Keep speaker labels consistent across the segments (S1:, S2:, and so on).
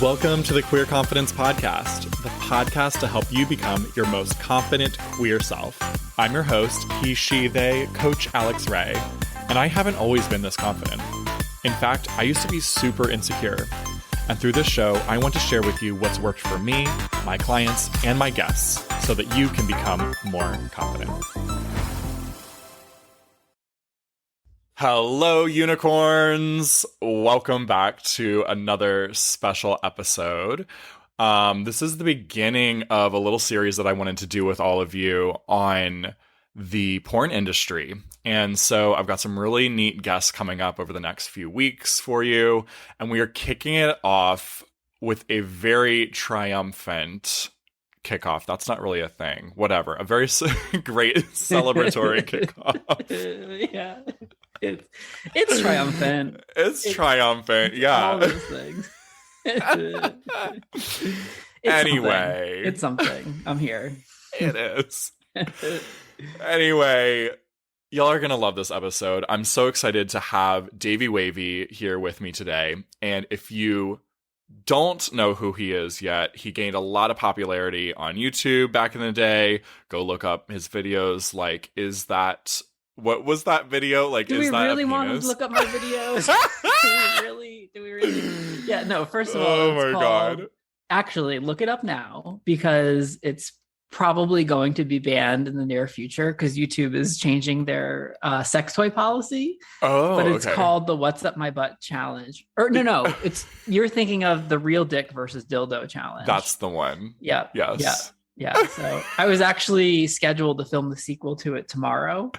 S1: Welcome to the Queer Confidence Podcast, the podcast to help you become your most confident queer self. I'm your host, he, she, they, Coach Alex Ray, and I haven't always been this confident. In fact, I used to be super insecure. And through this show, I want to share with you what's worked for me, my clients, and my guests so that you can become more confident. Hello, unicorns. Welcome back to another special episode. This is the beginning of a little series that I wanted to do with all of you on the porn industry. And so I've got some really neat guests coming up over the next few weeks for you. And we are kicking it off with a very triumphant kickoff. That's not really a thing. Whatever. A very great celebratory kickoff.
S2: Yeah. It's triumphant.
S1: It's triumphant. Yeah.
S2: All those things.
S1: Anyway.
S2: It's something. I'm here.
S1: It is. Anyway, y'all are going to love this episode. I'm so excited to have Davey Wavey here with me today. And if you don't know who he is yet, he gained a lot of popularity on YouTube back in the day. Go look up his videos. Like, is that... What was that video? Like,
S2: do
S1: is
S2: we
S1: that
S2: really
S1: a
S2: want
S1: penis?
S2: to look up my videos? Do we really? Yeah, no, first of all,
S1: oh my God.
S2: Actually, look it up now because it's probably going to be banned in the near future because YouTube is changing their sex toy policy.
S1: Oh,
S2: but it's
S1: okay.
S2: called the What's Up My Butt Challenge. Or no, you're thinking of the Real Dick versus Dildo Challenge.
S1: That's the one.
S2: Yeah.
S1: Yes.
S2: Yeah. So I was actually scheduled to film the sequel to it tomorrow.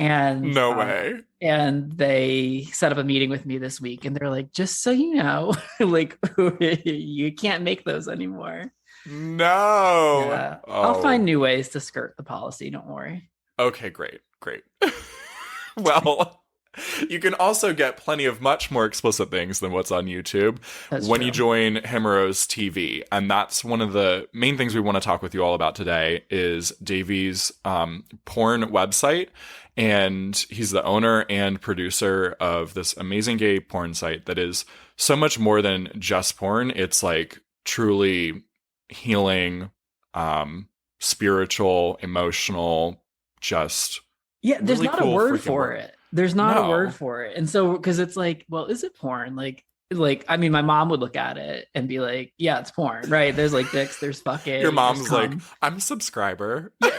S2: And
S1: no way.
S2: And they set up a meeting with me this week and they're like, just so you know, like you can't make those anymore.
S1: No.
S2: Yeah.
S1: Oh.
S2: I'll find new ways to skirt the policy. Don't worry.
S1: Okay, great. Well, you can also get plenty of much more explicit things than what's on YouTube when you join Hemorrho's TV. And that's one of the main things we want to talk with you all about today is Davey's porn website. And he's the owner and producer of this amazing gay porn site that is so much more than just porn. It's like truly healing, spiritual, emotional, just
S2: there's
S1: really
S2: not
S1: cool
S2: a word
S1: freaking
S2: for
S1: work.
S2: it. There's not a word for it. And so, because it's like, well, is it porn? Like, I mean, my mom would look at it and be like, yeah, it's porn, right? There's like dicks, there's fucking.
S1: Your mom's like, I'm a subscriber.
S2: Yeah.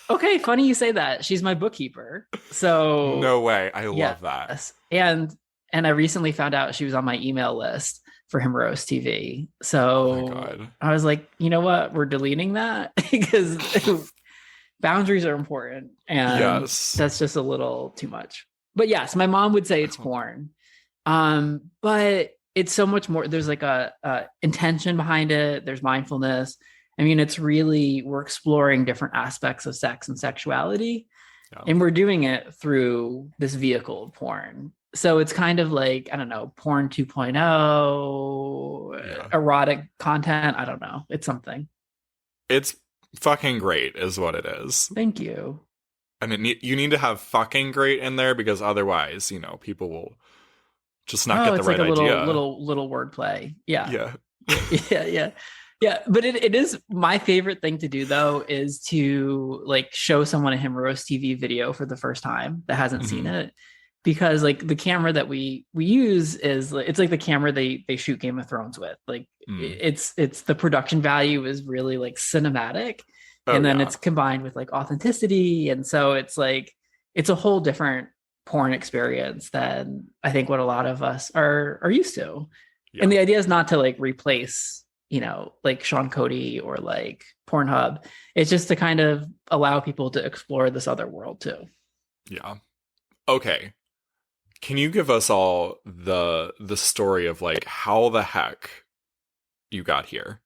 S2: Okay, funny you say that. She's my bookkeeper. So
S1: no way. I love that.
S2: And I recently found out she was on my email list for Hemorrho's TV. So
S1: oh my God.
S2: I was like, you know what? We're deleting that because boundaries are important. And that's just a little too much. But yes, my mom would say it's porn. But it's so much more. There's like a intention behind it. There's mindfulness. I mean, we're exploring different aspects of sex and sexuality, and we're doing it through this vehicle of porn. So it's kind of like, I don't know, porn 2.0, erotic content. I don't know. It's something.
S1: It's fucking great is what it is.
S2: Thank you.
S1: And you need to have fucking great in there because otherwise, people will just not get the right idea.
S2: Little wordplay. Yeah.
S1: Yeah.
S2: Yeah, but it is my favorite thing to do though is to like show someone a Hemorrho's TV video for the first time that hasn't seen it, because like the camera that we use is it's like the camera they shoot Game of Thrones with. Like it's the production value is really like cinematic, and then it's combined with like authenticity, and so it's like it's a whole different porn experience than I think what a lot of us are used to. Yeah. And the idea is not to like replace like Sean Cody or like Pornhub. It's just to kind of allow people to explore this other world too.
S1: Yeah. Okay. Can you give us all the story of like how the heck you got here?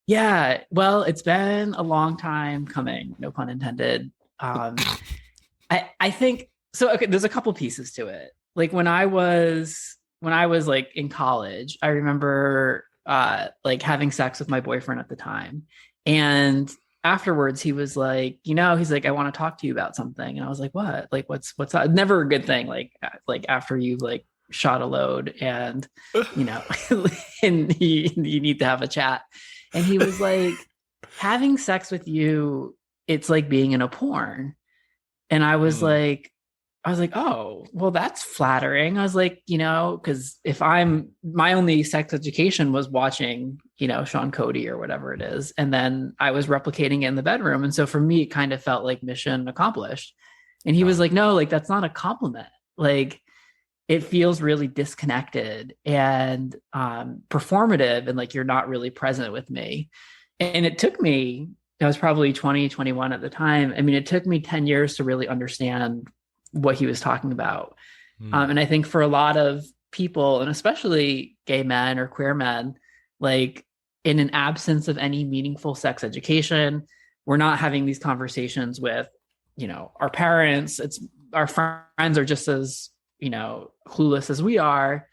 S2: Yeah. Well, it's been a long time coming, no pun intended. I think so. Okay. There's a couple pieces to it. Like when I was like in college, I remember like having sex with my boyfriend at the time. And afterwards he was like, he's like, I want to talk to you about something. And I was like, what? Like, what's that? Never a good thing. Like after you've like shot a load, and you know, and you need to have a chat. And he was like, having sex with you, it's like being in a porn. And
S1: Mm.
S2: I was like, oh, well, that's flattering. I was like, you know, because if my only sex education was watching, you know, Sean Cody or whatever it is. And then I was replicating it in the bedroom. And so for me, it kind of felt like mission accomplished. And he was
S1: Yeah.
S2: like, no, like, that's not a compliment. Like, it feels really disconnected and performative, and like you're not really present with me. And it took me, I was probably 20, 21 at the time. I mean, it took me 10 years to really understand what he was talking about.
S1: Mm.
S2: And I think for a lot of people, and especially gay men or queer men, like in an absence of any meaningful sex education, we're not having these conversations with, you know, our parents. It's our friends are just as, you know, clueless as we are.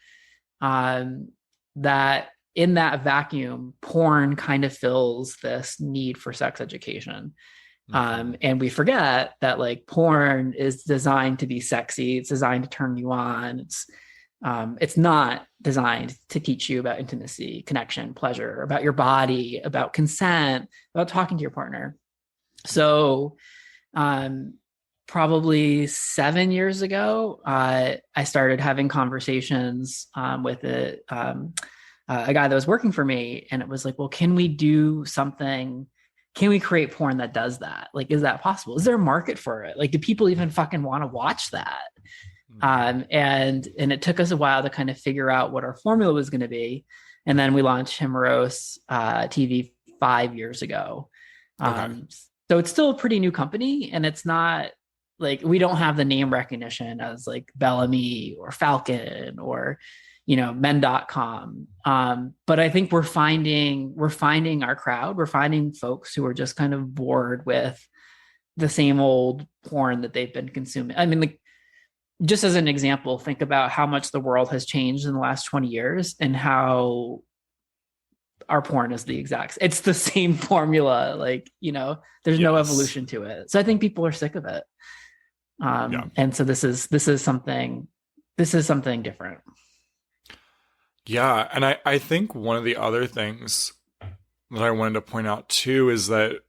S2: Um, that in that vacuum, porn kind of fills this need for sex education.
S1: Mhm.
S2: And we forget that like porn is designed to be sexy. It's designed to turn you on. It's not designed to teach you about intimacy, connection, pleasure, about your body, about consent, about talking to your partner. So, um, probably 7 years ago, I started having conversations with a guy that was working for me, and it was like, well, can we do something? Can we create porn that does that? Like, is that possible? Is there a market for it? Like, do people even fucking want to watch that?
S1: Mhm.
S2: And it took us a while to kind of figure out what our formula was going to be, and then we launched Himeros TV 5 years ago.
S1: Okay.
S2: So it's still a pretty new company, and it's not like we don't have the name recognition as like Bellamy or Falcon or, you know, men.com. But I think we're finding our crowd. We're finding folks who are just kind of bored with the same old porn that they've been consuming. I mean, like, just as an example, think about how much the world has changed in the last 20 years and how our porn is the exact, it's the same formula. Like, you know, there's no
S1: Yes.
S2: evolution to it. So I think people are sick of it.
S1: Yeah.
S2: And so this is something different.
S1: Yeah. And I think one of the other things that I wanted to point out too is that,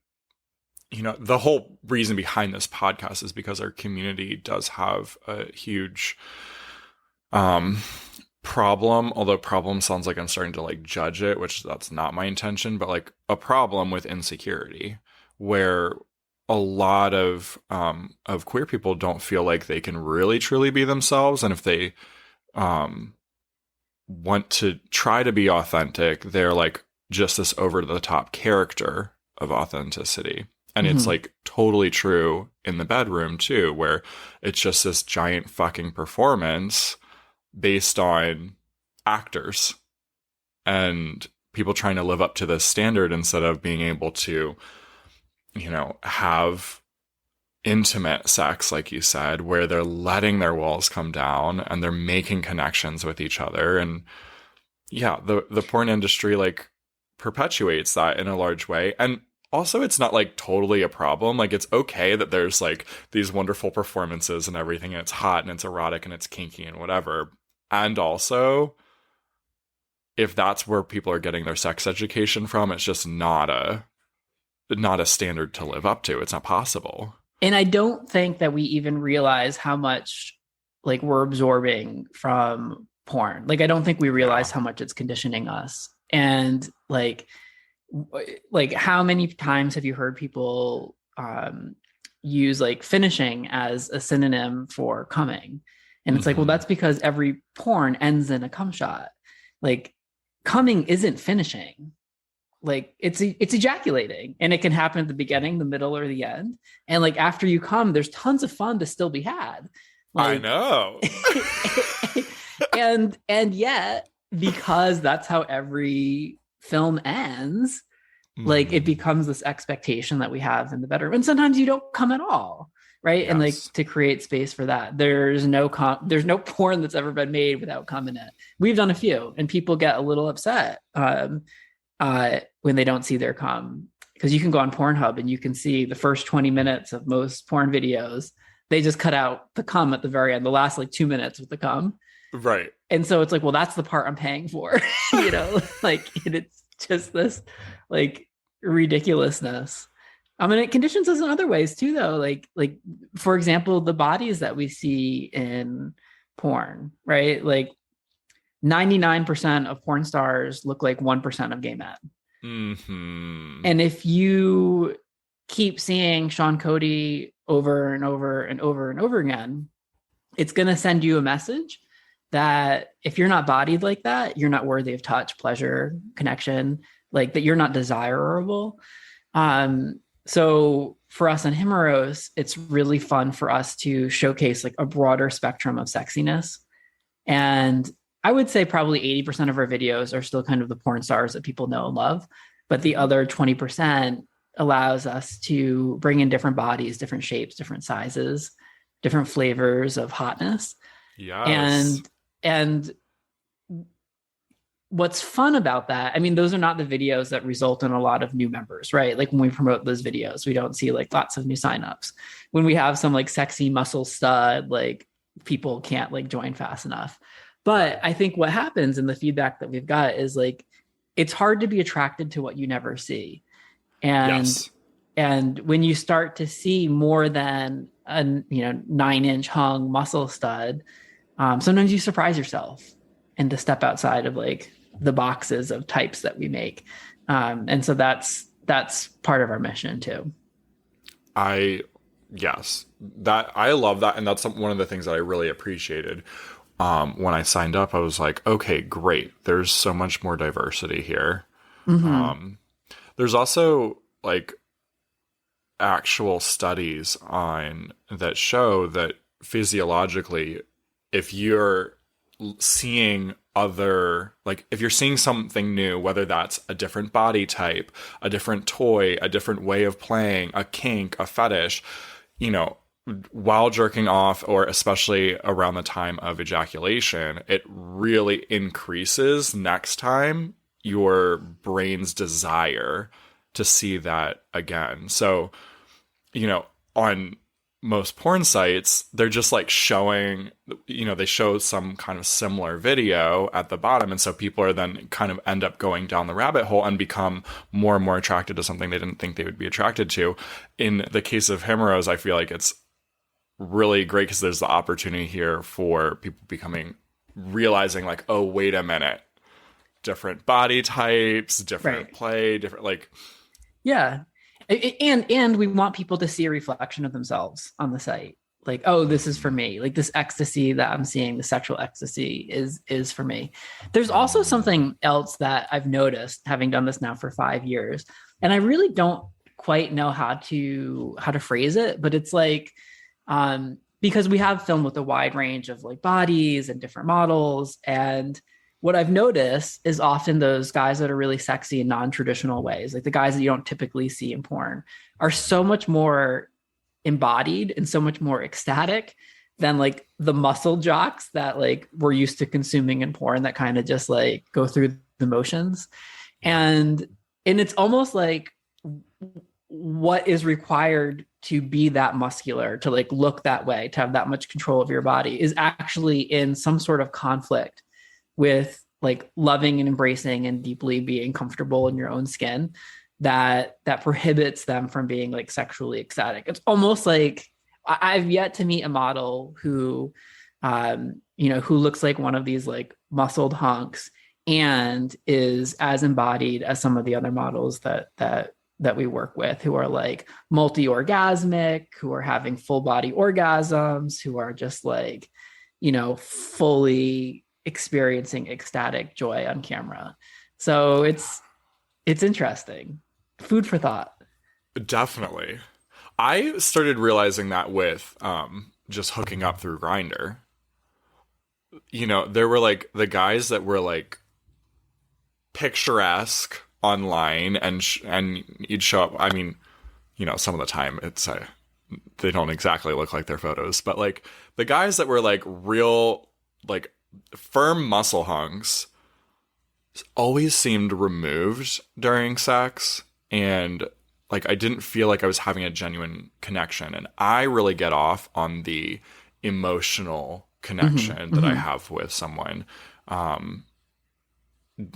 S1: you know, the whole reason behind this podcast is because our community does have a huge um problem, although problem sounds like I'm starting to like judge it, which that's not my intention, but like a problem with insecurity where a lot of queer people don't feel like they can really truly be themselves, and if they um want to try to be authentic, they're like just this over the top character of authenticity. And it's
S2: Mm-hmm.
S1: like totally true in the bedroom too, where it's just this giant fucking performance based on actors and people trying to live up to this standard instead of being able to, you know, have intimate sex, like you said, where they're letting their walls come down and they're making connections with each other. And yeah, the porn industry like perpetuates that in a large way. And also it's not like totally a problem. Like it's okay that there's like these wonderful performances and everything, and it's hot and it's erotic and it's kinky and whatever. And also, if that's where people are getting their sex education from, it's just not a standard to live up to. It's not possible.
S2: And I don't think that we even realize how much like we're absorbing from porn. Like, I don't think we
S1: Yeah.
S2: realize how much it's conditioning us. And like how many times have you heard people use like finishing as a synonym for coming? And it's like, well,
S1: Mm-hmm.
S2: that's because every porn ends in a cum shot. Like, coming isn't finishing. Like, it's ejaculating, and it can happen at the beginning, the middle, or the end. And like after you come, there's tons of fun to still be had.
S1: I
S2: Like,
S1: know.
S2: and yet, because that's how every film ends, like it
S1: Mm-hmm.
S2: becomes this expectation that we have in the bedroom, and sometimes you don't come at all, right? And like,
S1: Yes.
S2: to create space for that, there's no porn that's ever been made without cum in it. We've done a few, and people get a little upset when they don't see their cum, because you can go on Pornhub and you can see the first 20 minutes of most porn videos. They just cut out the cum at the very end, the last like 2 minutes with the cum.
S1: Right.
S2: And so it's like, well, that's the part I'm paying for, like, and it's just this like ridiculousness. I mean, it conditions us in other ways too, though. Like for example, the bodies that we see in porn, right? Like 99% of porn stars look like 1% of gay men.
S1: Mm-hmm.
S2: And if you keep seeing Sean Cody over and over and over and over again, it's going to send you a message that if you're not bodied like that, you're not worthy of touch, pleasure, connection, like that you're not desirable. So for us on Himeros, it's really fun for us to showcase like a broader spectrum of sexiness. And I would say probably 80% of our videos are still kind of the porn stars that people know and love. But the other 20% allows us to bring in different bodies, different shapes, different sizes, different flavors of hotness.
S1: Yes.
S2: And what's fun about that, I mean, those are not the videos that result in a lot of new members, right? Like when we promote those videos, we don't see like lots of new signups. When we have some like sexy muscle stud, like people can't like join fast enough. But I think what happens in the feedback that we've got is like, it's hard to be attracted to what you never see. And
S1: Yes.
S2: and when you start to see more than a 9-inch hung muscle stud, sometimes you surprise yourself and to step outside of like the boxes of types that we make. And so that's part of our mission too.
S1: Yes, that I love that. And that's one of the things that I really appreciated. When I signed up, I was like, okay, great. There's so much more diversity here.
S2: Mm-hmm.
S1: There's also like actual studies on that show that physiologically, if you're seeing if you're seeing something new, whether that's a different body type, a different toy, a different way of playing, a kink, a fetish, while jerking off, or especially around the time of ejaculation, it really increases next time your brain's desire to see that again. So, on most porn sites, they're just like showing, they show some kind of similar video at the bottom. And so people are then kind of end up going down the rabbit hole and become more and more attracted to something they didn't think they would be attracted to. In the case of Himeros, I feel like it's really great because there's the opportunity here for people realizing like, oh, wait a minute, different body types, different
S2: Right.
S1: play, different like.
S2: Yeah. And we want people to see a reflection of themselves on the site. Like, oh, this is for me. Like this ecstasy that I'm seeing, the sexual ecstasy is for me. There's also something else that I've noticed having done this now for 5 years. And I really don't quite know how to phrase it, but it's like, because we have filmed with a wide range of like bodies and different models. And what I've noticed is often those guys that are really sexy in non-traditional ways, like the guys that you don't typically see in porn, are so much more embodied and so much more ecstatic than like the muscle jocks that like we're used to consuming in porn that kind of just like go through the motions. And it's almost like what is required to be that muscular, to like look that way, to have that much control of your body, is actually in some sort of conflict with like loving and embracing and deeply being comfortable in your own skin, that prohibits them from being like sexually ecstatic. It's almost like I've yet to meet a model who who looks like one of these like muscled hunks and is as embodied as some of the other models that we work with, who are like multi-orgasmic, who are having full body orgasms, who are just like, fully experiencing ecstatic joy on camera. So it's interesting. Food for thought.
S1: Definitely. I started realizing that with just hooking up through Grindr. There were like the guys that were like picturesque online, and you'd show up. I mean, some of the time it's they don't exactly look like their photos, but like the guys that were like real, like firm muscle hunks always seemed removed during sex, and like I didn't feel like I was having a genuine connection. And I really get off on the emotional connection that I have with someone.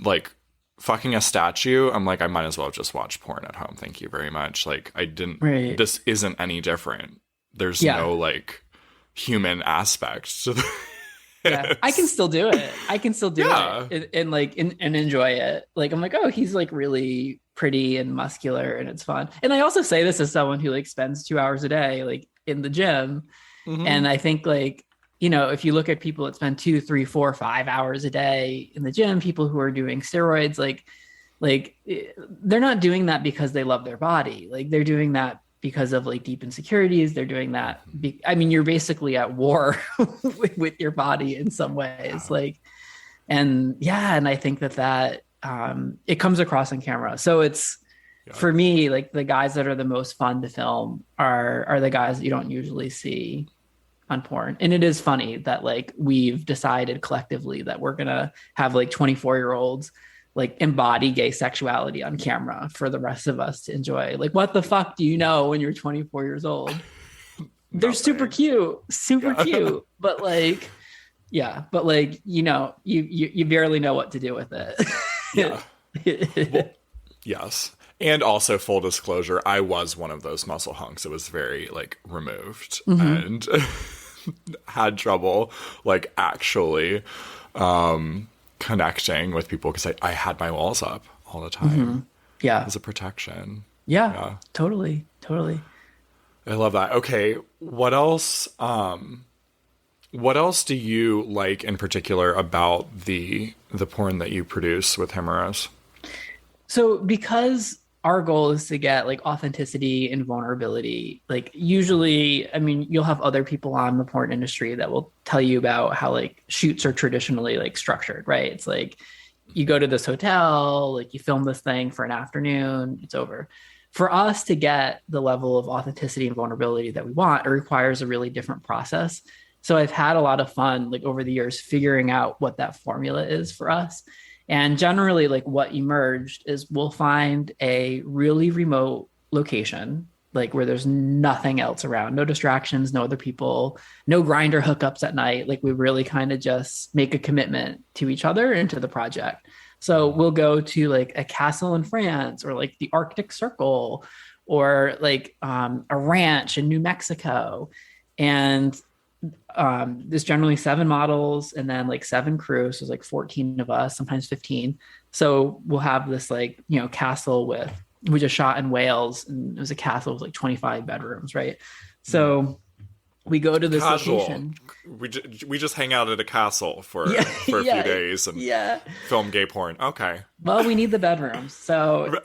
S1: Like fucking a statue, I'm like, I might as well just watch porn at home. Thank you very much. Like
S2: Right.
S1: this isn't any different. There's
S2: Yeah.
S1: no like human aspect to
S2: Yeah, I can still do it. I can still do
S1: Yeah.
S2: it and enjoy it. Like I'm like, oh, he's like really pretty and muscular and it's fun. And I also say this as someone who like spends 2 hours a day like in the gym. And I think like, you know, if you look at people that spend 2, 3, 4, 5 hours a day in the gym, people who are doing steroids, like they're not doing that because they love their body. Like they're doing that because of like deep insecurities. They're doing that. I mean, you're basically at war with your body in some ways. Like, and yeah, and I think that it comes across on camera. So it's for me, like the guys that are the most fun to film are the guys that you don't usually see on porn. And it is funny that like we've decided collectively that we're gonna have like 24-year-olds like embody gay sexuality on camera for the rest of us to enjoy. Like, what the fuck do you know when you're 24 years old? They're super cute, but like, yeah, but like, you know, you barely know what to do with it.
S1: Yeah. Well, yes. And also full disclosure, I was one of those muscle hunks. It was very like removed and had trouble like actually connecting with people because I had my walls up all the time.
S2: Yeah.
S1: As a protection.
S2: Yeah. Totally.
S1: I love that. Okay. What else do you like in particular about the porn that you produce with Himeros?
S2: So because our goal is to get like authenticity and vulnerability, like usually, I mean, you'll have other people on the porn industry that will tell you about how like shoots are traditionally like structured, right? It's like you go to this hotel, like you film this thing for an afternoon, it's over. For us to get the level of authenticity and vulnerability that we want, it requires a really different process. So I've had a lot of fun like over the years figuring out what that formula is for us. And generally, like what emerged is we'll find a really remote location, like where there's nothing else around, no distractions, no other people, no grinder hookups at night. Like we really kind of just make a commitment to each other and to the project. So we'll go to like a castle in France or like the Arctic Circle or like a ranch in New Mexico. And there's generally 7 models and then like 7 crews. So there's like 14 of us, sometimes 15. So we'll have this like, you know, castle we just shot in Wales and it was a castle with like 25 bedrooms. Right. So we go to this location.
S1: We just hang out at a castle for a few days and film gay porn. Okay.
S2: Well, we need the bedrooms. So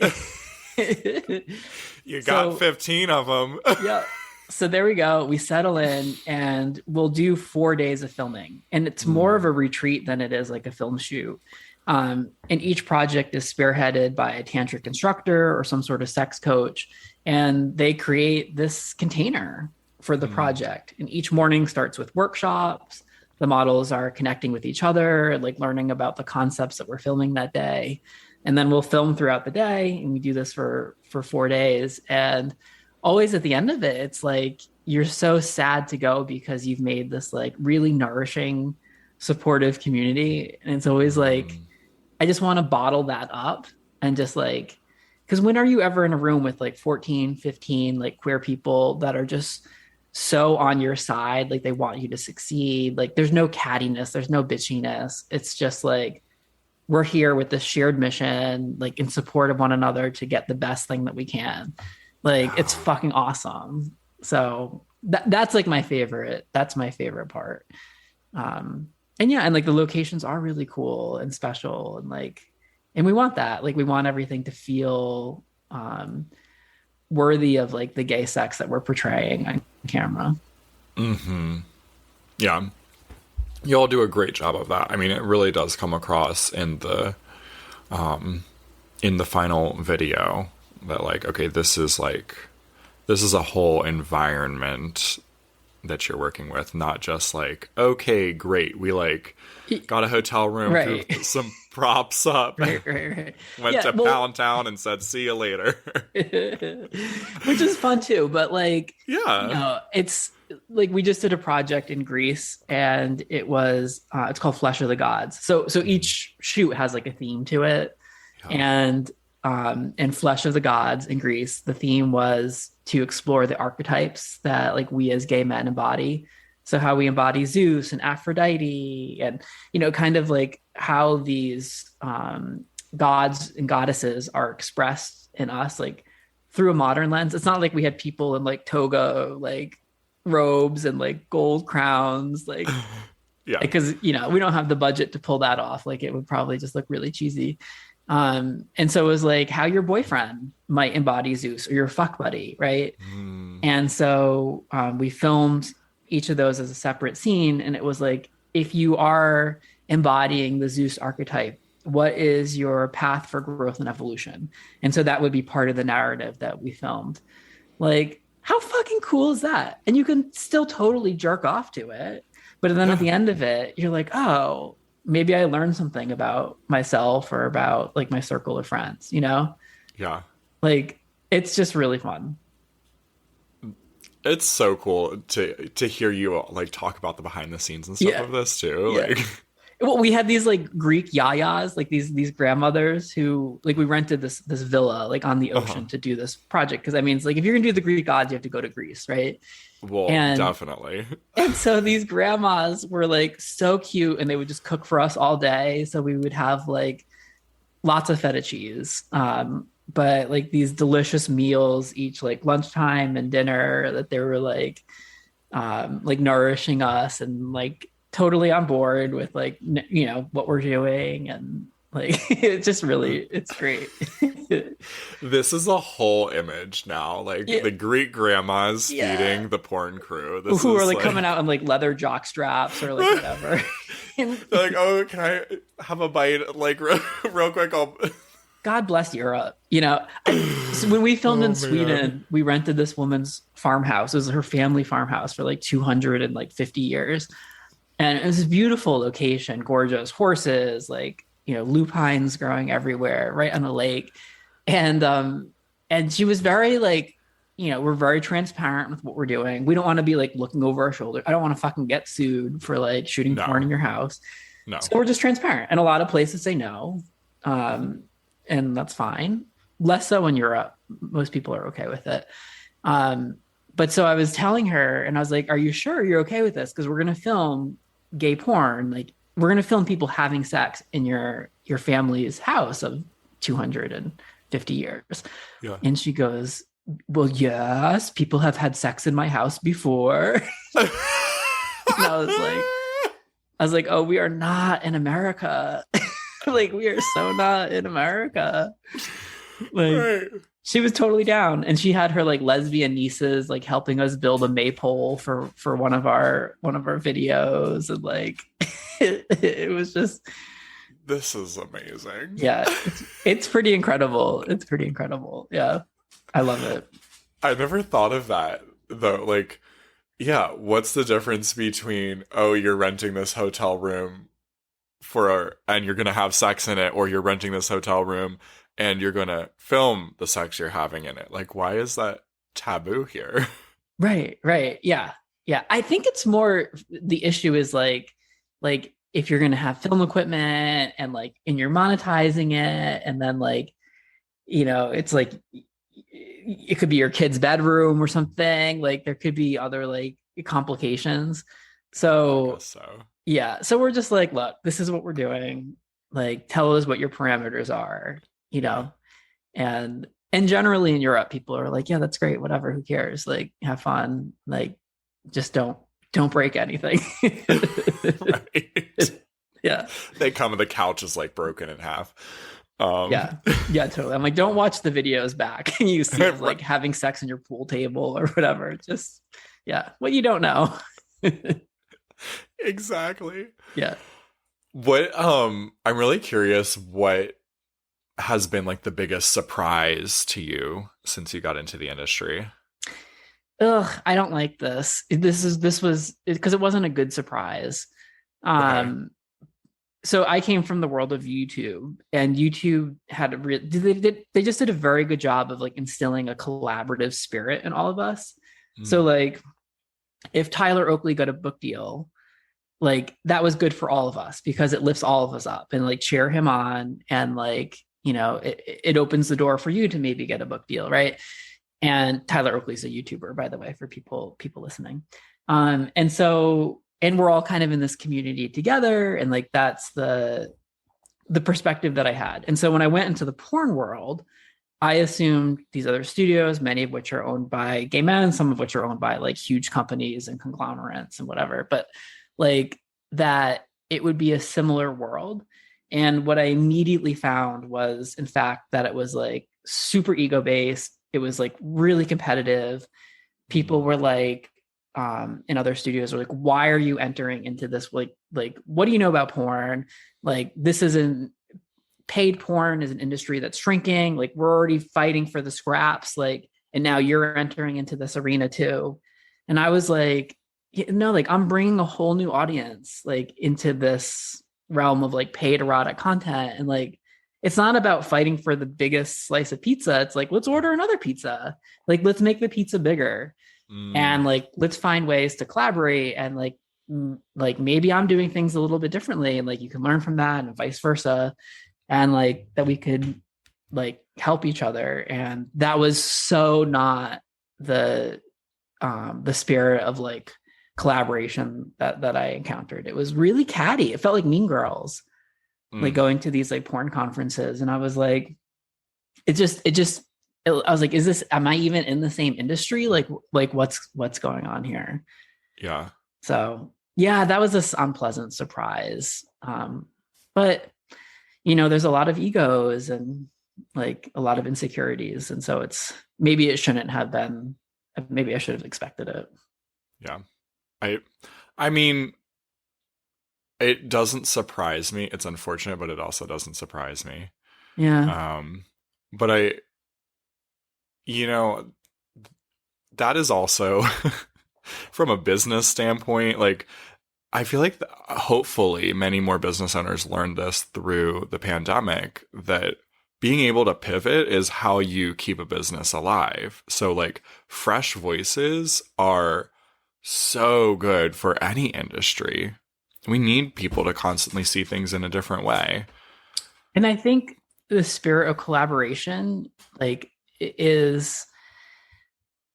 S1: you got 15 of them.
S2: Yeah. So there we go. We settle in and we'll do 4 days of filming. And it's more of a retreat than it is like a film shoot. And each project is spearheaded by a tantric instructor or some sort of sex coach. And they create this container for the project. And each morning starts with workshops. The models are connecting with each other, like learning about the concepts that we're filming that day. And then we'll film throughout the day. And we do this for 4 days. And always at the end of it, it's like you're so sad to go because you've made this like really nourishing, supportive community. And it's always like, I just want to bottle that up and just like, because when are you ever in a room with like 14, 15 like queer people that are just so on your side? Like they want you to succeed. Like there's no cattiness, there's no bitchiness. It's just like, we're here with this shared mission, like in support of one another to get the best thing that we can. Like it's fucking awesome. So that's like my favorite. That's my favorite part. And yeah, and like the locations are really cool and special and like, and we want that. Like we want everything to feel worthy of like the gay sex that we're portraying on camera.
S1: Yeah. You all do a great job of that. I mean, it really does come across in the final video. That like, okay, this is a whole environment that you're working with, not just like, okay, great, we like got a hotel room,
S2: right.
S1: threw some props up.
S2: Right.
S1: Went
S2: Yeah,
S1: to
S2: well,
S1: Pound Town and said, "See you later."
S2: which is fun too. But like,
S1: Yeah.
S2: it's like we just did a project in Greece, and it's called Flesh of the Gods. So
S1: Mhm.
S2: each shoot has like a theme to it,
S1: Yeah.
S2: and in Flesh of the Gods in Greece, the theme was to explore the archetypes that like we as gay men embody. So how we embody Zeus and Aphrodite, and kind of like how these gods and goddesses are expressed in us, like through a modern lens. It's not like we had people in like toga, like robes and like gold crowns, like
S1: Yeah.
S2: because we don't have the budget to pull that off. Like it would probably just look really cheesy. And so it was like how your boyfriend might embody Zeus or your fuck buddy, right?
S1: Mm.
S2: And so we filmed each of those as a separate scene. And it was like, if you are embodying the Zeus archetype, what is your path for growth and evolution? And so that would be part of the narrative that we filmed. Like, how fucking cool is that? And you can still totally jerk off to it. But then at
S1: Yeah.
S2: the end of it, you're like, oh, maybe I learned something about myself or about like my circle of friends,
S1: Yeah.
S2: Like it's just really fun.
S1: It's so cool to hear you like talk about the behind the scenes and stuff
S2: Yeah.
S1: of this too.
S2: Yeah.
S1: Like,
S2: Well, we had these like Greek yayas, like these grandmothers who like we rented this villa like on the
S1: uh-huh.
S2: ocean to do this project. Because I mean, it's like if you're gonna do the Greek gods, you have to go to Greece, right?
S1: Well,
S2: And
S1: definitely.
S2: and so these grandmas were like so cute, and they would just cook for us all day. So we would have like lots of feta cheese, but like these delicious meals each like lunchtime and dinner that they were like nourishing us and like totally on board with like what we're doing, and like it's just really it's great.
S1: This is a whole image now. Like
S2: Yeah,
S1: the Greek grandmas
S2: yeah,
S1: feeding the porn crew. This
S2: who are
S1: is
S2: like
S1: like
S2: coming out in like leather jock straps or like whatever. And
S1: they're like, oh, can I have a bite? Like real quick, I'll.
S2: God bless Europe. So when we filmed
S1: Oh
S2: in
S1: man.
S2: Sweden, we rented this woman's farmhouse. It was her family farmhouse for like 250 years. And it was a beautiful location, gorgeous horses, like, lupines growing everywhere, right on the lake. And she was very like, we're very transparent with what we're doing. We don't want to be like looking over our shoulder. I don't want to fucking get sued for like shooting porn
S1: No,
S2: in your house.
S1: no.
S2: So we're just transparent. And a lot of places say no. Um, and that's fine. Less so in Europe. Most people are okay with it. Um, but so I was telling her, and I was like, "Are you sure you're okay with this? Because we're gonna film gay porn. Like, we're gonna film people having sex in your family's house of 250 years."
S1: Yeah.
S2: And she goes, "Well, yes, people have had sex in my house before." And I was like, "Oh, we are not in America." Like we are so not in America. Like
S1: Right.
S2: she was totally down, and she had her like lesbian nieces like helping us build a maypole for one of our videos, and like it was just
S1: This is amazing.
S2: yeah, it's pretty incredible. It's pretty incredible. Yeah, I love it.
S1: I never thought of that though. Like, yeah, what's the difference between, oh, you're renting this hotel room and you're gonna have sex in it, or you're renting this hotel room and you're gonna film the sex you're having in it? Like, why is that taboo here?
S2: Right. Yeah. Yeah. I think it's more the issue is like if you're gonna have film equipment and like and you're monetizing it, and then like, it's like it could be your kid's bedroom or something. Like there could be other like complications.
S1: I
S2: So
S1: guess so.
S2: yeah. So we're just like, look, this is what we're doing. Like tell us what your parameters are, you
S1: Yeah.
S2: know? And generally in Europe, people are like, yeah, that's great, whatever, who cares? Like, have fun. Like, just don't break anything.
S1: Right.
S2: Yeah.
S1: They come and the couch is like broken in half. Um
S2: Yeah. Yeah, totally. I'm like, don't watch the videos back and you see us like having sex in your pool table or whatever. Just yeah, what you don't know.
S1: exactly.
S2: Yeah.
S1: What I'm really curious what has been like the biggest surprise to you since you got into the industry?
S2: Ugh, I don't like this. This was because it wasn't a good surprise.
S1: Okay.
S2: Um, so I came from the world of YouTube, and YouTube had they just did a very good job of like instilling a collaborative spirit in all of us. So
S1: Mm.
S2: like if Tyler Oakley got a book deal, like that was good for all of us because it lifts all of us up and like cheer him on, and like, you know, it opens the door for you to maybe get a book deal, right? And Tyler Oakley's a YouTuber, by the way, for people listening. And so, and we're all kind of in this community together, and like that's the perspective that I had. And so when I went into the porn world, I assumed these other studios, many of which are owned by gay men, some of which are owned by like huge companies and conglomerates and whatever, but like that it would be a similar world. And what I immediately found was, in fact, that it was like super ego based. It was like really competitive.
S1: Mm.
S2: People were like, in other studios were like, why are you entering into this? Like, what do you know about porn? Like, this isn't paid porn is an industry that's shrinking. Like, we're already fighting for the scraps. Like, and now you're entering into this arena too. And I was like, no, like I'm bringing a whole new audience like into this realm of like paid erotic content. And like, it's not about fighting for the biggest slice of pizza. It's like, let's order another pizza. Like, let's make the pizza bigger.
S1: Mm.
S2: And like, let's find ways to collaborate. And like maybe I'm doing things a little bit differently. And like, you can learn from that and vice versa. And like that we could like help each other. And that was so not the spirit of like collaboration that I encountered. It was really catty. It felt like Mean Girls, like
S1: Mm.
S2: going to these like porn conferences. And I was like, I was like, is this, am I even in the same industry? Like what's going on here?
S1: Yeah.
S2: So yeah, that was this unpleasant surprise. But you know, there's a lot of egos and like a lot of insecurities. And so it's, maybe it shouldn't have been, maybe I should have expected it.
S1: Yeah. I I mean, it doesn't surprise me. It's unfortunate, but it also doesn't surprise me.
S2: Yeah.
S1: Um, but I, you know, that is also from a business standpoint, like I feel like hopefully many more business owners learned this through the pandemic, that being able to pivot is how you keep a business alive. So like fresh voices are so good for any industry. We need people to constantly see things in a different way.
S2: And I think the spirit of collaboration, like, is,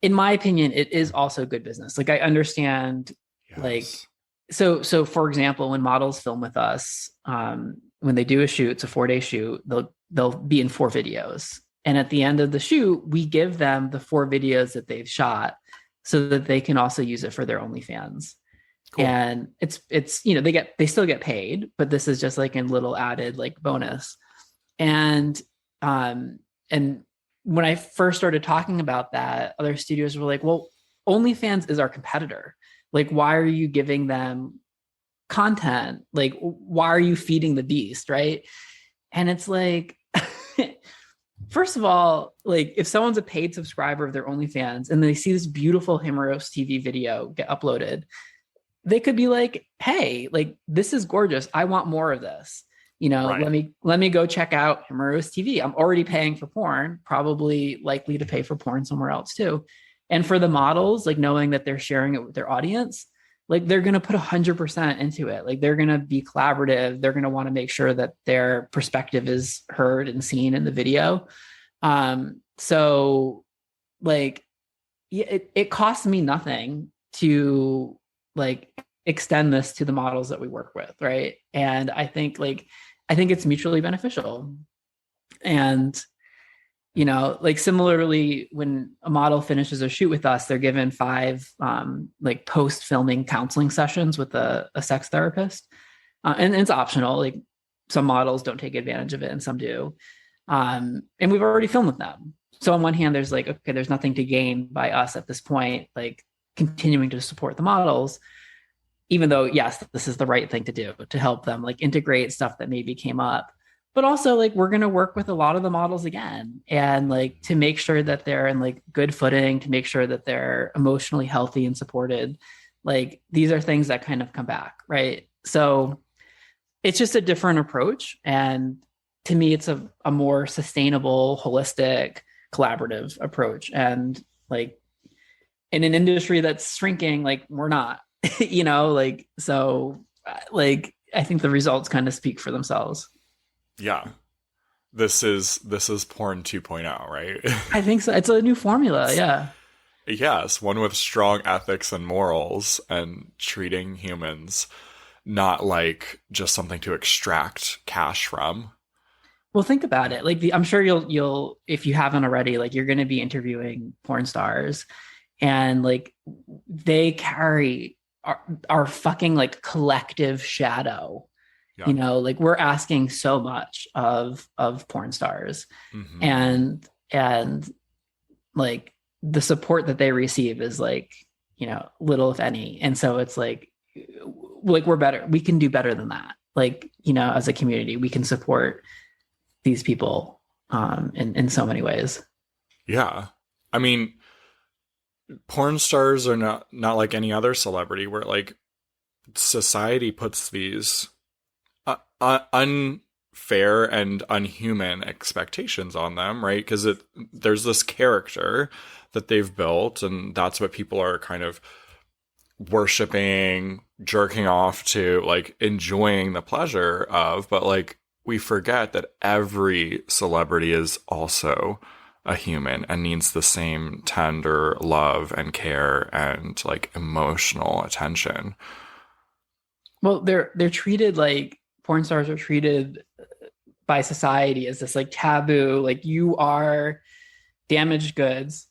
S2: in my opinion, it is also good business. Like, I understand, like,
S1: Yes.
S2: so for example, when models film with us, when they do a shoot, it's a 4-day shoot, they'll be in 4 videos. And at the end of the shoot, we give them the 4 videos that they've shot so that they can also use it for their OnlyFans.
S1: Cool.
S2: And it's you know, they still get paid, but this is just like a little added like bonus. And um and when I first started talking about that, other studios were like, well, OnlyFans is our competitor. Like, why are you giving them content? Like, why are you feeding the beast, right? And it's like, first of all, like if someone's a paid subscriber of their OnlyFans and they see this beautiful Himeros TV video get uploaded, they could be like, hey, like this is gorgeous. I want more of this. You know,
S1: Right.
S2: let me go check out Himeros TV. I'm already paying for porn, probably likely to pay for porn somewhere else too. And for the models, like knowing that they're sharing it with their audience, like they're going to put 100% into it. Like they're going to be collaborative. They're going to want to make sure that their perspective is heard and seen in the video. So like, yeah, it costs me nothing to like extend this to the models that we work with, right? And I think it's mutually beneficial. And you know, like similarly, when a model finishes a shoot with us, they're given 5 like post filming counseling sessions with a sex therapist, and it's optional. Like some models don't take advantage of it, and some do. And we've already filmed with them. So on one hand, there's like, okay, there's nothing to gain by us at this point, like continuing to support the models, even though yes, this is the right thing to do to help them like integrate stuff that maybe came up. But also like we're going to work with a lot of the models again, and like to make sure that they're in like good footing, to make sure that they're emotionally healthy and supported. Like these are things that kind of come back, right? So it's just a different approach. And to me, it's a more sustainable, holistic, collaborative approach. And like in an industry that's shrinking, like we're not, like, so like, I think the results kind of speak for themselves.
S1: Yeah. This is porn 2.0, right?
S2: I think so. It's a new formula.
S1: It's,
S2: Yeah.
S1: yes, one with strong ethics and morals and treating humans not like just something to extract cash from.
S2: Well, think about it. Like I'm sure you'll if you haven't already, like you're going to be interviewing porn stars, and like they carry our fucking like collective shadow.
S1: Yeah.
S2: Like we're asking so much of porn stars,
S1: Mm-hmm.
S2: and like the support that they receive is like little if any, and so it's like we're better. We can do better than that. Like as a community, we can support these people in so many ways.
S1: Yeah. I mean, porn stars are not like any other celebrity where like society puts these unfair and unhuman expectations on them, right? Because there's this character that they've built, and that's what people are kind of worshiping, jerking off to, like enjoying the pleasure of. But like we forget that every celebrity is also a human and needs the same tender love and care and like emotional attention.
S2: Well, they're treated like porn stars are treated by society as this like taboo, like you are damaged goods,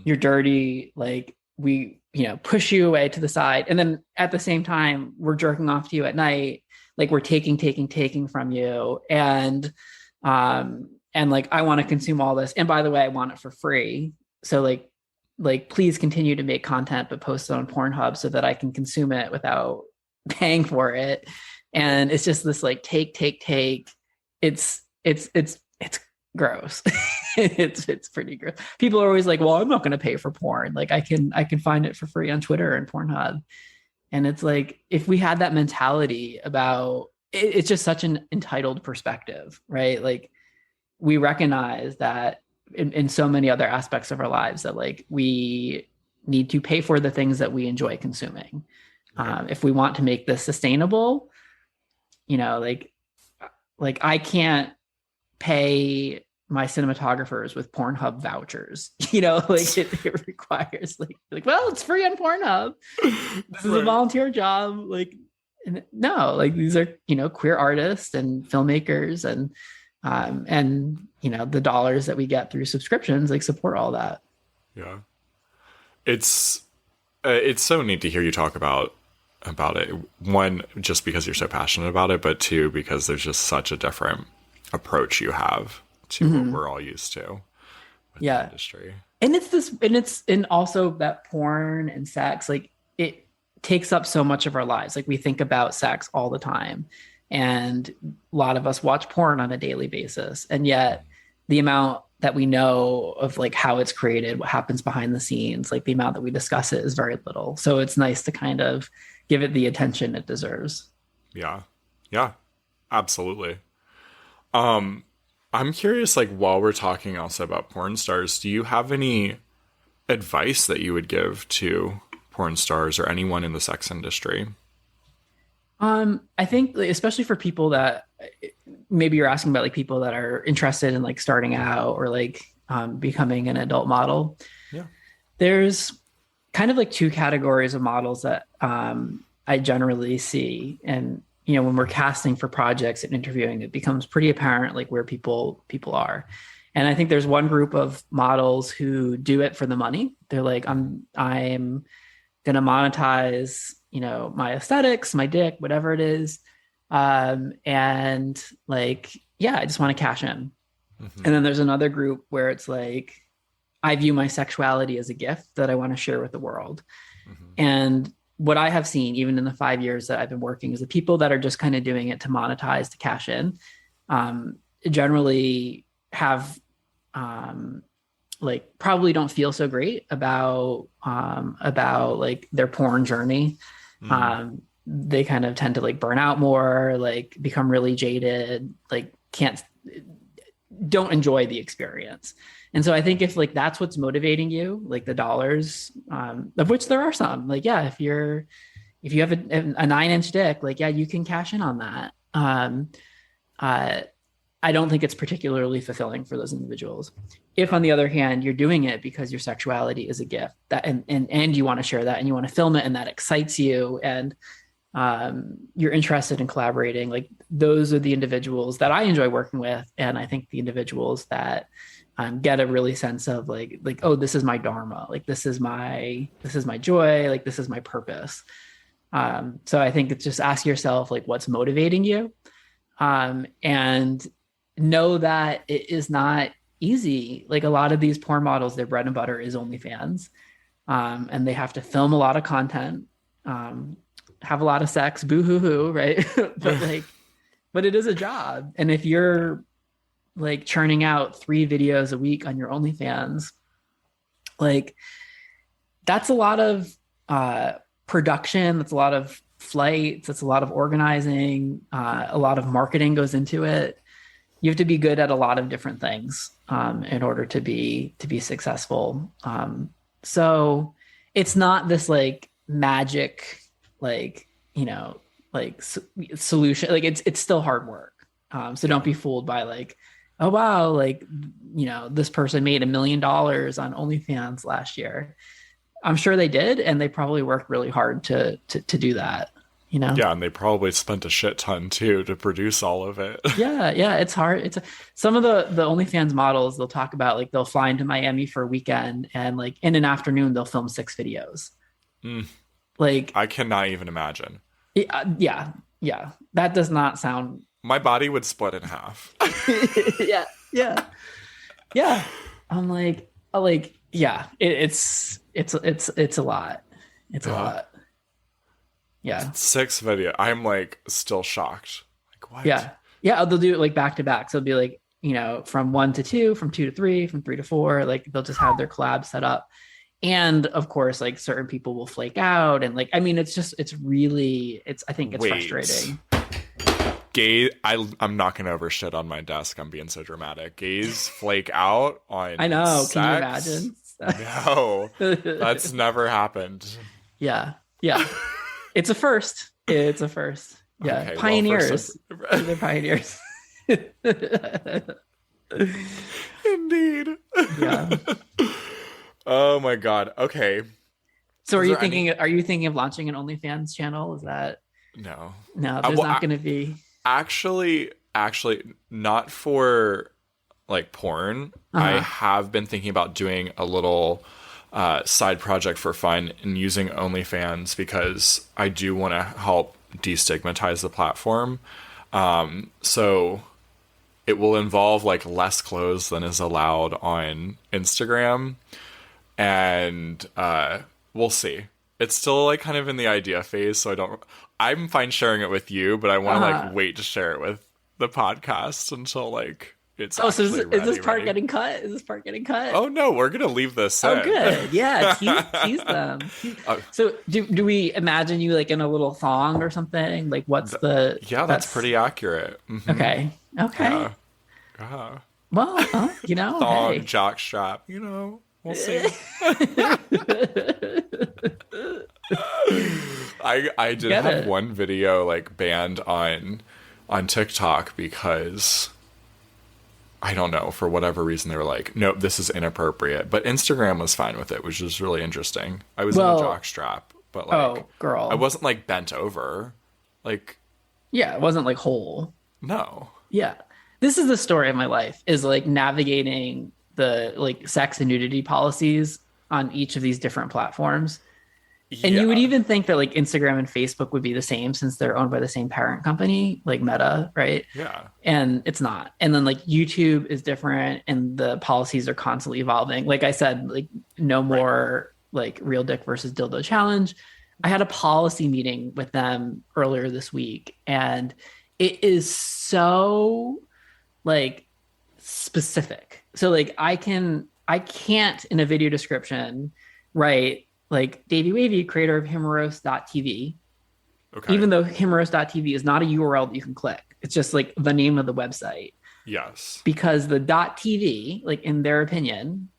S2: you're dirty, like we push you away to the side, and then at the same time we're jerking off to you at night, like we're taking from you, and like I want to consume all this, and by the way I want it for free, so like please continue to make content but post it on Pornhub so that I can consume it without paying for it. And it's just this like take. It's gross. it's pretty gross. People are always like, well, I'm not going to pay for porn. Like I can find it for free on Twitter and Pornhub. And it's like, if we had that mentality about it, it's just such an entitled perspective, right? Like we recognize that in so many other aspects of our lives that like we need to pay for the things that we enjoy consuming. If we want to make this sustainable, like I can't pay my cinematographers with Pornhub vouchers, like it requires like, well, it's free on Pornhub. This is a volunteer job. Like, no, like these are, queer artists and filmmakers and the dollars that we get through subscriptions, like support all that.
S1: Yeah. It's so neat to hear you talk about it. One, just because you're so passionate about it, but two, because there's just such a different approach you have to what we're all used to with the industry.
S2: And and also that porn and sex, like it takes up so much of our lives. Like we think about sex all the time, and a lot of us watch porn on a daily basis. And yet the amount that we know of like how it's created, what happens behind the scenes, like the amount that we discuss it is very little. So it's nice to kind of give it the attention it deserves.
S1: Yeah. Yeah, absolutely. I'm curious, like while we're talking also about porn stars, do you have any advice that you would give to porn stars or anyone in the sex industry?
S2: I think especially for people that maybe you're asking about, like people that are interested in like starting out or like becoming an adult model.
S1: Yeah.
S2: There's kind of like two categories of models that I generally see. And, when we're casting for projects and interviewing, it becomes pretty apparent like where people are. And I think there's one group of models who do it for the money. They're like, I'm going to monetize, my aesthetics, my dick, whatever it is. And like, yeah, I just want to cash in. Mm-hmm. And then there's another group where it's like, I view my sexuality as a gift that I want to share with the world. Mm-hmm. And what I have seen, even in the 5 years that I've been working, is the people that are just kind of doing it to monetize, to cash in, generally have like probably don't feel so great about like their porn journey. Mm. they kind of tend to like burn out more, like become really jaded, like can't don't enjoy the experience. And so I think if like that's what's motivating you, like the dollars, of which there are some, like yeah, if you have a 9-inch dick, like yeah, you can cash in on that. Uh, I don't think it's particularly fulfilling for those individuals. If, on the other hand, you're doing it because your sexuality is a gift that and you want to share that and you want to film it and that excites you and you're interested in collaborating, like those are the individuals that I enjoy working with, and I think the individuals that get a really sense of like oh, this is my dharma, like this is my joy, like this is my purpose. So I think it's just ask yourself like what's motivating you, and know that it is not easy. Like a lot of these porn models, their bread and butter is OnlyFans, and they have to film a lot of content, have a lot of sex, boo hoo hoo, right? but it is a job. And if you're like churning out 3 videos a week on your OnlyFans, like that's a lot of production, that's a lot of flights, that's a lot of organizing, a lot of marketing goes into it. You have to be good at a lot of different things in order to be successful. So it's not this like magic, like, you know, like solution. Like it's still hard work. So don't be fooled by like, oh wow, like, you know, this person made $1 million on OnlyFans last year. I'm sure they did, and they probably worked really hard to do that. You know?
S1: Yeah, and they probably spent a shit ton too to produce all of it.
S2: Yeah, it's hard. Some of the OnlyFans models, they'll talk about like they'll fly into Miami for a weekend and like in an afternoon they'll film 6 videos. Like
S1: I cannot even imagine.
S2: Yeah. That does not sound.
S1: My body would split in half.
S2: Yeah. I'm like, yeah. It's a lot. It's a lot. Yeah.
S1: 6 video. I'm like still shocked. Like what?
S2: Yeah. They'll do it like back to back. So it'll be like, you know, from 1 to 2, from 2 to 3, from 3 to 4. Like they'll just have their collab set up. And of course, like certain people will flake out. And like, I mean, I think it's frustrating.
S1: I'm knocking over shit on my desk. I'm being so dramatic. Gays flake out on
S2: I know.
S1: sex?
S2: Can you imagine?
S1: No, that's never happened.
S2: Yeah. It's a first. Yeah. Okay, pioneers. Well, they're pioneers.
S1: Indeed. Yeah. Oh my God. Okay.
S2: So are you thinking of launching an OnlyFans channel? Is that
S1: no,
S2: there's not going to be
S1: actually not for like porn. I have been thinking about doing a little side project for fun and using OnlyFans because I do want to help destigmatize the platform. So it will involve like less clothes than is allowed on Instagram. And we'll see. It's still like kind of in the idea phase, so I'm fine sharing it with you, but I want to like wait to share it with the podcast until like it's
S2: so is this part getting cut? Is this part getting cut?
S1: Oh no, we're gonna leave this
S2: in.
S1: Oh
S2: good. Yeah, tease them. So do we imagine you like in a little thong or something? Like what's the
S1: that's pretty accurate. Mm-hmm.
S2: Okay.
S1: Yeah.
S2: Well, you know,
S1: thong, jock strap, you know. We'll see. I did have one video like banned on TikTok because I don't know, for whatever reason they were like, nope, this is inappropriate. But Instagram was fine with it, which was really interesting. I was in a jock strap, but like
S2: girl.
S1: I wasn't like bent over. Like
S2: it wasn't like whole.
S1: No.
S2: Yeah. This is the story of my life, is like navigating the like sex and nudity policies on each of these different platforms. And you would even think that like Instagram and Facebook would be the same since they're owned by the same parent company, like Meta, right?
S1: Yeah.
S2: And it's not. And then like YouTube is different and the policies are constantly evolving. Like I said, like no more like real dick versus dildo challenge. I had a policy meeting with them earlier this week, and it is so like specific. So like I can't in a video description write like Davey Wavey, creator of Himmeros.tv,
S1: Okay.
S2: even though himroast.tv is not a URL that you can click. It's just like the name of the website
S1: Yes.
S2: because the .tv, like in their opinion,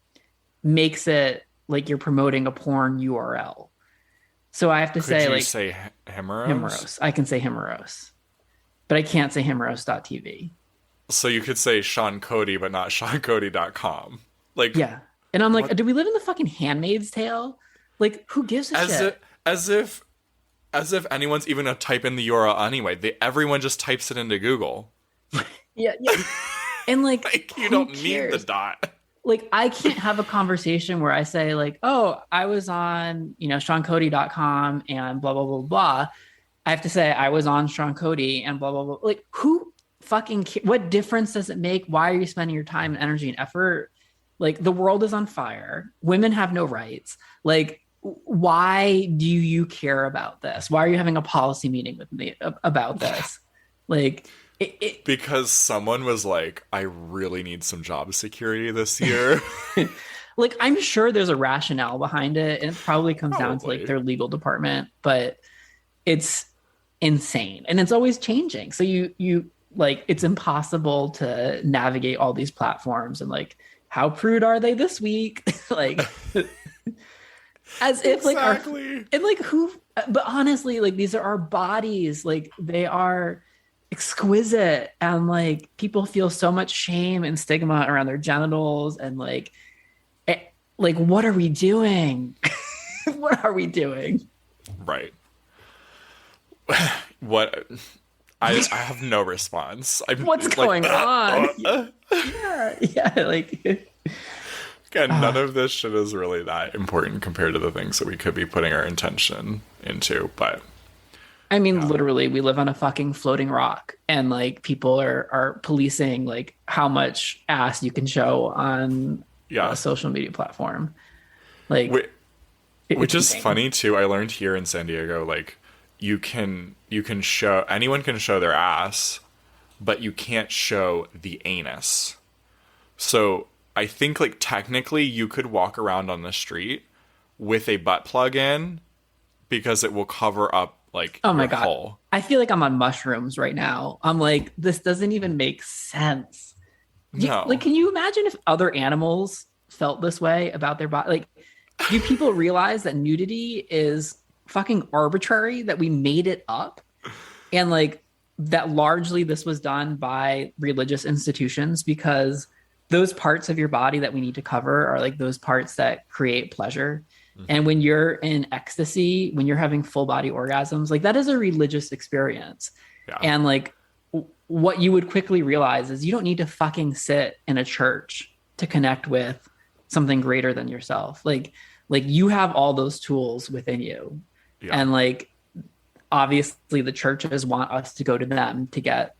S2: makes it like you're promoting a porn URL. So I have to
S1: Could
S2: say
S1: you
S2: like
S1: say Hemorrhoes?
S2: Himrose. I can say Himrose, but I can't say Himrose.tv.
S1: So you could say Sean Cody, but not SeanCody.com. Like,
S2: Yeah. And I'm like,
S1: what?
S2: do we live in the fucking Handmaid's Tale? Like, who gives a
S1: As if,
S2: shit?
S1: as if, as if anyone's even gonna type in the URL anyway. Everyone just types it into Google.
S2: Yeah, yeah. And like,
S1: Like, you
S2: who
S1: don't need the
S2: cares?
S1: dot.
S2: Like, I can't have a conversation where I say, like, oh, I was on, SeanCody.com and blah, blah, blah, blah. I have to say I was on Sean Cody and blah, blah, blah. Like, who fucking what difference does it make? Why are you spending your time and energy and effort? Like, the world is on fire. Women have no rights. Like, why do you care about this? Why are you having a policy meeting with me about this? Like,
S1: Because someone was like, I really need some job security this year.
S2: like, I'm sure there's a rationale behind it, and it probably comes down to like
S1: Probably.
S2: their legal department, but it's insane and it's always changing. So you like, it's impossible to navigate all these platforms and like, how prude are they this week? Like, as if like our
S1: Exactly.
S2: and like who, but honestly, like, these are our bodies, like they are exquisite, and like people feel so much shame and stigma around their genitals, and like what are we doing? What are we doing?
S1: Right. What? I have no response. I'm
S2: What's
S1: like,
S2: going on? Yeah, like
S1: again, none of this shit is really that important compared to the things that we could be putting our intention into. But
S2: I mean, literally, we live on a fucking floating rock, and like people are policing like how much ass you can show on
S1: yeah,
S2: a social media platform. Like,
S1: Wh- which
S2: it's
S1: is
S2: insane.
S1: funny too. I learned here in San Diego, like you can show anyone can show their ass, but you can't show the anus. So I think like technically you could walk around on the street with a butt plug in because it will cover up like
S2: Oh my
S1: your
S2: God.
S1: hole.
S2: I feel like I'm on mushrooms right now. I'm like, this doesn't even make sense. Like,
S1: No.
S2: can you imagine if other animals felt this way about their body? Like, do people realize that nudity is fucking arbitrary, that we made it up? And like, that largely this was done by religious institutions because those parts of your body that we need to cover are like those parts that create pleasure. And when you're in ecstasy, when you're having full body orgasms, like that is a religious experience.
S1: Yeah.
S2: And like, what you would quickly realize is you don't need to fucking sit in a church to connect with something greater than yourself. Like you have all those tools within you.
S1: Yeah.
S2: And like, obviously the churches want us to go to them to get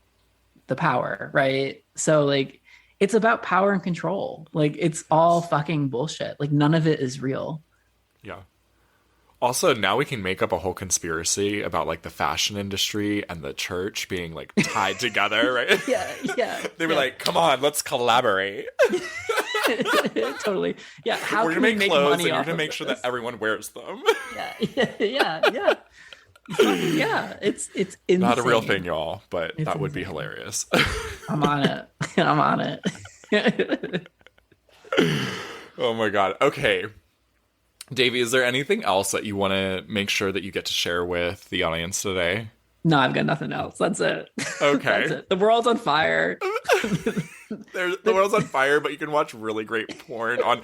S2: the power, right? So like, it's about power and control. Like, it's all fucking bullshit. Like, none of it is real.
S1: Yeah. Also, now we can make up a whole conspiracy about like the fashion industry and the church being like tied together, right?
S2: Yeah.
S1: They were like, "Come on, let's collaborate.
S2: Totally. Yeah. How
S1: We're
S2: can
S1: gonna
S2: we
S1: make
S2: make
S1: clothes,
S2: money
S1: and you're
S2: off
S1: gonna
S2: of
S1: make sure
S2: this?
S1: that everyone wears them."
S2: Yeah. Yeah. It's insane.
S1: Not a real thing, y'all, but
S2: It's
S1: that would be
S2: insane.
S1: hilarious.
S2: I'm on it. I'm on it.
S1: Oh my god. Okay. Davey, is there anything else that you want to make sure that you get to share with the audience today?
S2: No, I've got nothing else. That's it.
S1: Okay.
S2: That's it. The world's on fire.
S1: The world's on fire, but you can watch really great porn on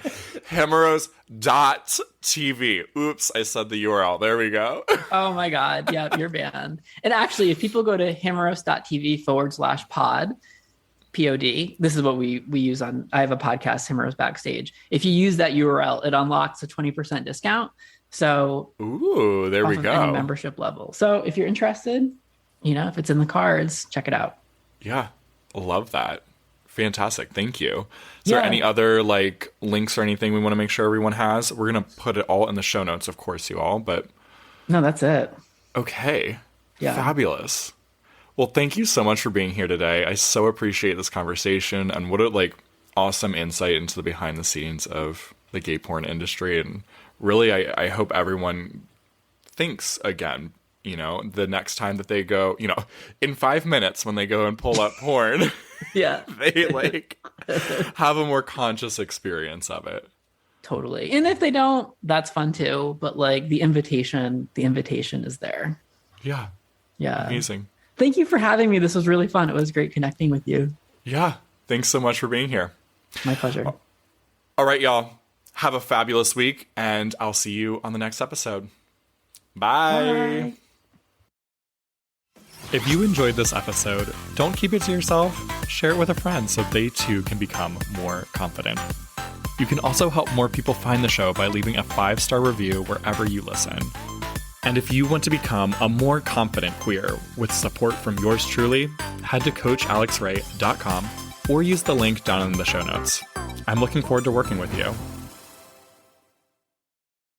S1: Hemeros.tv. Oops, I said the URL. There we go.
S2: Oh my God. Yeah, you're banned. And actually, if people go to himeros.tv/pod, POD, this is what we use on, I have a podcast, Himeros Backstage. If you use that URL, it unlocks a 20% discount. So,
S1: Ooh, there we
S2: off of any
S1: go.
S2: membership level. So if you're interested, if it's in the cards, check it out.
S1: Yeah, love that. Fantastic. Thank you. Is there
S2: Yeah.
S1: any other like links or anything we want to make sure everyone has? We're going to put it all in the show notes, of course, you all, but
S2: No, that's it.
S1: okay.
S2: Yeah.
S1: Fabulous. Well, thank you so much for being here today. I so appreciate this conversation and what a like awesome insight into the behind the scenes of the gay porn industry. And really, I hope everyone thinks again you know, the next time that they go, you know, in 5 minutes when they go and pull up porn,
S2: Yeah.
S1: they like have a more conscious experience of it.
S2: Totally. And if they don't, that's fun too. But like the invitation is there.
S1: Yeah.
S2: Yeah.
S1: Amazing.
S2: Thank you for having me. This was really fun. It was great connecting with you.
S1: Yeah. Thanks so much for being here.
S2: My pleasure.
S1: All right, y'all. Have a fabulous week, and I'll see you on the next episode. Bye.
S2: Bye.
S1: If you enjoyed this episode, don't keep it to yourself. Share it with a friend so they too can become more confident. You can also help more people find the show by leaving a 5-star review wherever you listen. And if you want to become a more confident queer with support from yours truly, head to CoachAlexRay.com or use the link down in the show notes. I'm looking forward to working with you.